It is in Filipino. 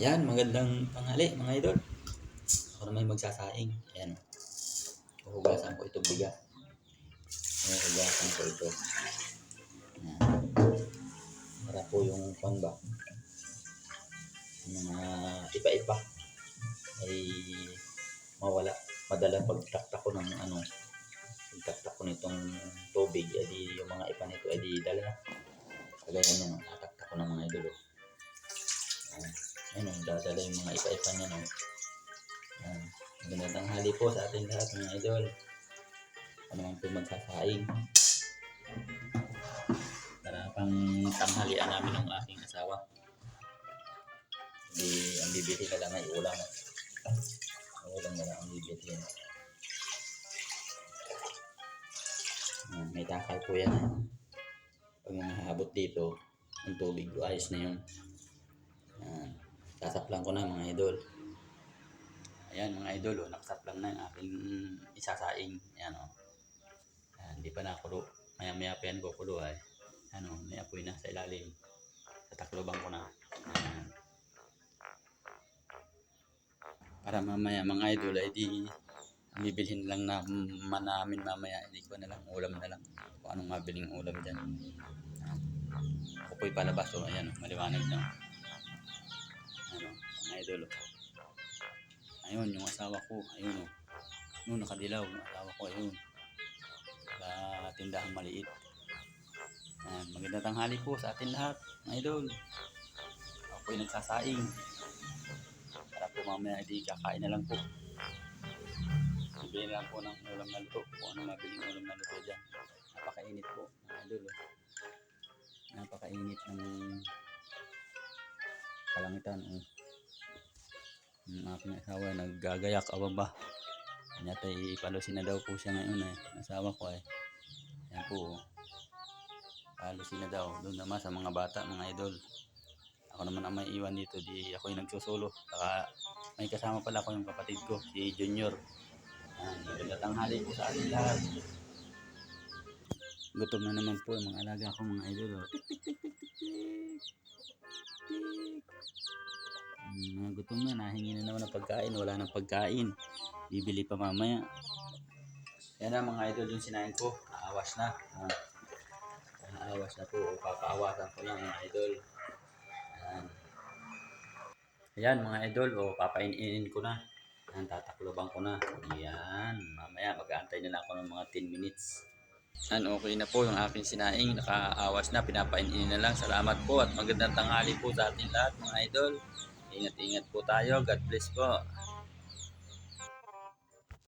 Ayan, magandang tanghali mga idol. Ako naman yung magsasaing. Ayan, huhugasan ko itong bigas. Huhugasan ko ito. Ayan. Para po yung pamba. Yung mga iba-iba ay mawala. Madalang pagtaktak ko ng pagtaktak ko nitong tubig, edi yung mga ipa nito edi dala na. Kagaya nyo, tataktak ko ng mga idol. Ayan, dadala yung mga ipa-ipa niya. Ayan. Magandang tanghali po sa ating lahat mga idol. Ano naman po magsasaing. Para pang tanghalian namin ng aking asawa. Hindi, ang bibili na lang ay ulam. Ulam na lang ang bibili. May takal po yan. Pag mahabot dito, ang tubig ko, ayos na yun. Sasaplang ko na mga idol. Ayan mga idol, nakasaplang na yung aking isasaing. Ayan o. Hindi pa nakulo. Maya pa yan kukulo ay. Ano, may apoy na sa ilalim. Tatakloban ko na. Ayan. Para mamaya mga idol ay di bibilhin lang namin mamaya. Hindi ko na lang, ulam na lang. Kung anong mabiling ulam dyan. Ako po'y palabas o. Ayan o, maliwanag na. Ano, mga idol o. Ayun, yung asawa ko. Ayun o. Yung nakadilaw, yung asawa ko. Ayun. Sa tindahang maliit. Ayan, magandang tanghali po sa atin lahat, mga idol. Ako po'y nagsasaing. Para po mamaya di kakain na lang po. Bibili lang po ng ulam na luto. Kung ano mabiling ulam na luto dyan. Napakainit po, mga idol. Napakainit ng kalangitan. Yung aking asawa naggagayak. Ababa. Kanyata ipalusin na daw po siya ngayon eh. Asawa ko eh. Yan po. Palusin na daw. Doon naman sa mga bata, mga idol. Ako naman ang may iwan dito. Di ako yung nagsusulo. Saka may kasama pala ako yung kapatid ko. Si Junior. Magandang tanghali po sa ating lahat. Gutom na naman po yung mga alaga ko, mga idol. Mga gutom na. Nahingi na naman ng pagkain. Wala nang pagkain. Bibili pa mamaya. Yan na mga idol yung sinain ko. Naawas na. Naawas na po. O papaawasan ko lang mga idol. Ayan mga idol. O papainin ko na. Ayan, tatakloban ko na. Ayan. Mamaya mag-aantay na lang ako ng mga 10 minutes. Ayan, okay na po yung aking sinaing. Nakaawas na. Pinapainin na lang. Salamat po at magandang tanghali po sa ating lahat mga idol. Ingat-ingat po tayo. God bless po.